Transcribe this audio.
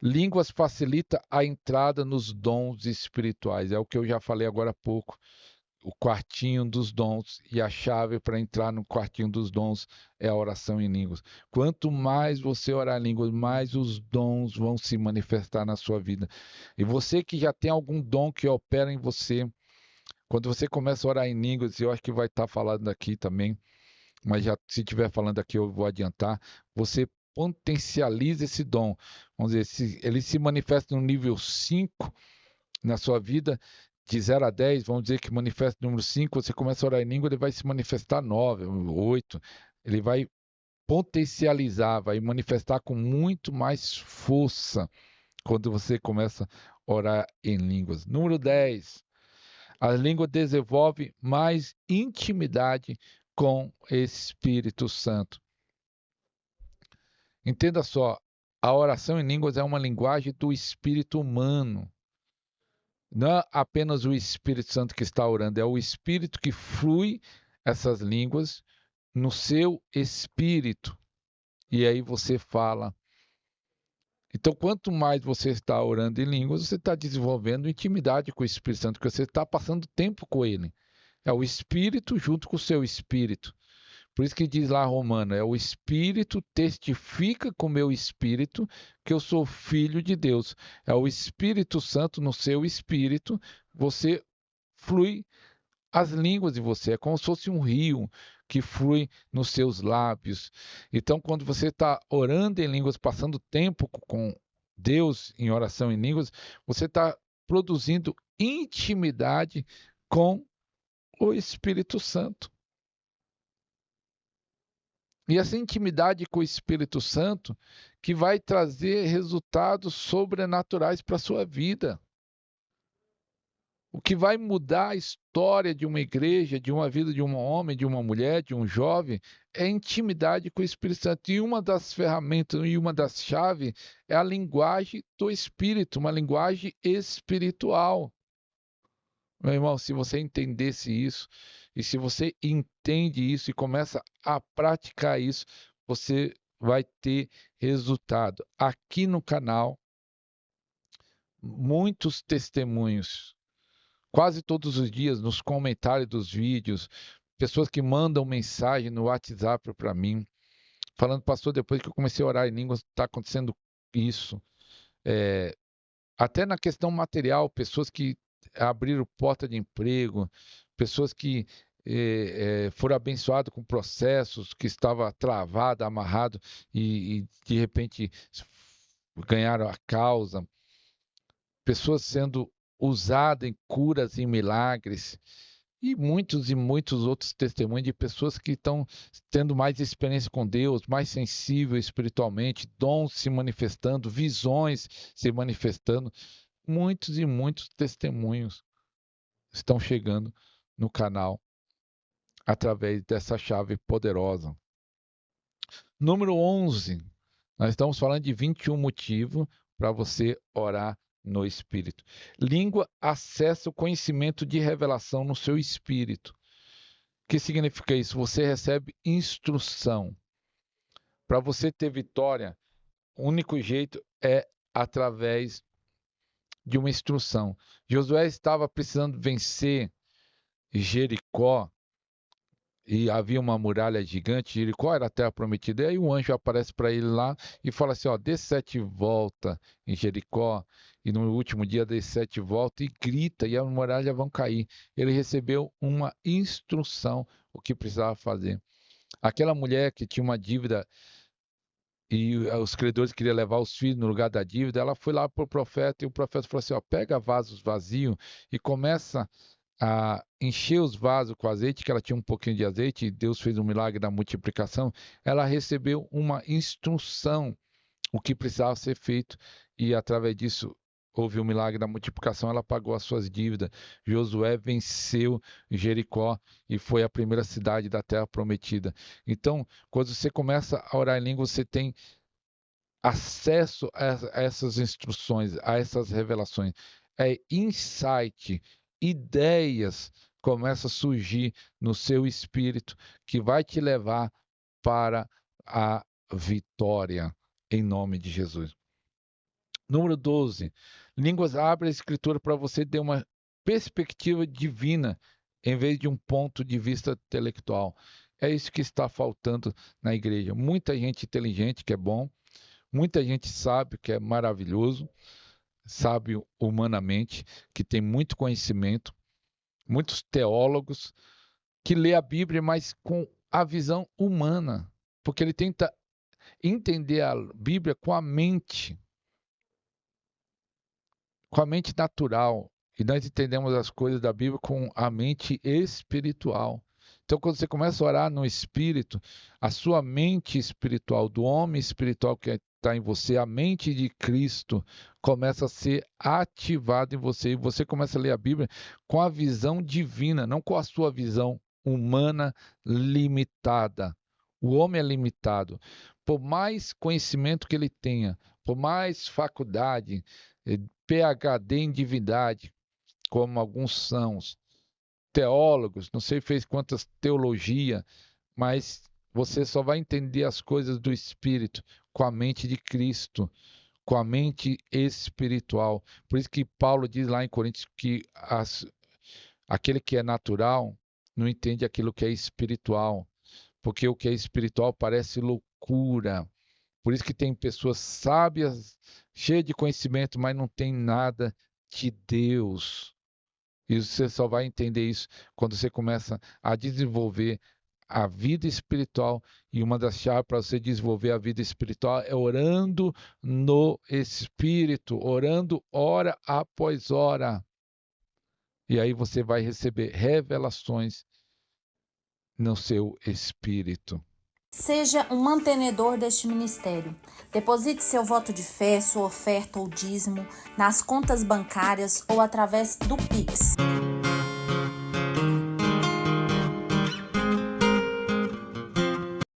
Línguas facilita a entrada nos dons espirituais. É o que eu já falei agora há pouco. O quartinho dos dons e a chave para entrar no quartinho dos dons é a oração em línguas. Quanto mais você orar em línguas, mais os dons vão se manifestar na sua vida. E você que já tem algum dom que opera em você, quando você começa a orar em línguas, eu acho que vai estar falando aqui também, mas já se estiver falando aqui eu vou adiantar, você potencializa esse dom. Vamos dizer, se ele se manifesta no nível 5 na sua vida, de 0 a 10, vamos dizer que manifesta o número 5, você começa a orar em língua, ele vai se manifestar 9, 8, ele vai potencializar, vai manifestar com muito mais força quando você começa a orar em línguas. Número 10, a língua desenvolve mais intimidade com o Espírito Santo. Entenda só, a oração em línguas é uma linguagem do espírito humano. Não é apenas o Espírito Santo que está orando, é o Espírito que flui essas línguas no seu espírito. E aí você fala. Então, quanto mais você está orando em línguas, você está desenvolvendo intimidade com o Espírito Santo, porque você está passando tempo com ele. É o Espírito junto com o seu espírito. Por isso que diz lá Romano, é o Espírito testifica com o meu espírito que eu sou filho de Deus. É o Espírito Santo no seu espírito, você flui as línguas de você. É como se fosse um rio que flui nos seus lábios. Então, quando você está orando em línguas, passando tempo com Deus em oração em línguas, você está produzindo intimidade com o Espírito Santo. E essa intimidade com o Espírito Santo que vai trazer resultados sobrenaturais para a sua vida. O que vai mudar a história de uma igreja, de uma vida de um homem, de uma mulher, de um jovem, é a intimidade com o Espírito Santo. E uma das ferramentas e uma das chaves é a linguagem do Espírito, uma linguagem espiritual. Meu irmão, se você entendesse isso, e se você entende isso e começa a praticar isso, você vai ter resultado. Aqui no canal, muitos testemunhos, quase todos os dias, nos comentários dos vídeos, pessoas que mandam mensagem no WhatsApp para mim, falando, pastor, depois que eu comecei a orar em línguas, está acontecendo isso. É, até na questão material, pessoas que abriram porta de emprego, pessoas que foram abençoadas com processos que estava travado, amarrado e de repente ganharam a causa, pessoas sendo usadas em curas e milagres e muitos outros testemunhos de pessoas que estão tendo mais experiência com Deus, mais sensível espiritualmente, dons se manifestando, visões se manifestando. Muitos e muitos testemunhos estão chegando no canal através dessa chave poderosa. Número 11, nós estamos falando de 21 motivos para você orar no Espírito. Língua acessa o conhecimento de revelação no seu espírito. O que significa isso? Você recebe instrução. Para você ter vitória, o único jeito é através de uma instrução. Josué estava precisando vencer Jericó e havia uma muralha gigante. Jericó era a terra prometida. E aí um anjo aparece para ele lá e fala assim: ó, dê 7 voltas em Jericó. E no último dia dê 7 voltas e grita, e as muralhas vão cair. Ele recebeu uma instrução, o que precisava fazer. Aquela mulher que tinha uma dívida e os credores queriam levar os filhos no lugar da dívida, ela foi lá para o profeta e o profeta falou assim: ó, pega vasos vazios e começa a encher os vasos com azeite, que ela tinha um pouquinho de azeite, e Deus fez um milagre da multiplicação. Ela recebeu uma instrução, o que precisava ser feito, e através disso houve o milagre da multiplicação, ela pagou as suas dívidas. Josué venceu Jericó e foi a primeira cidade da terra prometida. Então, quando você começa a orar em língua, você tem acesso a essas instruções, a essas revelações. É insight, ideias começam a surgir no seu espírito que vai te levar para a vitória em nome de Jesus. Número 12. Línguas abre a escritura para você ter uma perspectiva divina em vez de um ponto de vista intelectual. É isso que está faltando na igreja. Muita gente inteligente, que é bom, muita gente sábio, que é maravilhoso, sábio humanamente, que tem muito conhecimento, muitos teólogos que lê a Bíblia, mas com a visão humana, porque ele tenta entender a Bíblia com a mente natural. E nós entendemos as coisas da Bíblia com a mente espiritual. Então, quando você começa a orar no Espírito, a sua mente espiritual, do homem espiritual que está em você, a mente de Cristo, começa a ser ativada em você. E você começa a ler a Bíblia com a visão divina, não com a sua visão humana limitada. O homem é limitado. Por mais conhecimento que ele tenha, por mais faculdade, PhD em divindade, como alguns são, teólogos, não sei fez quantas teologia, mas você só vai entender as coisas do Espírito com a mente de Cristo, com a mente espiritual. Por isso que Paulo diz lá em Coríntios que aquele que é natural não entende aquilo que é espiritual, porque o que é espiritual parece loucura. Por isso que tem pessoas sábias, cheias de conhecimento, mas não tem nada de Deus. E você só vai entender isso quando você começa a desenvolver a vida espiritual. E uma das chaves para você desenvolver a vida espiritual é orando no Espírito, orando hora após hora. E aí você vai receber revelações no seu espírito. Seja um mantenedor deste ministério. Deposite seu voto de fé, sua oferta ou dízimo nas contas bancárias ou através do Pix.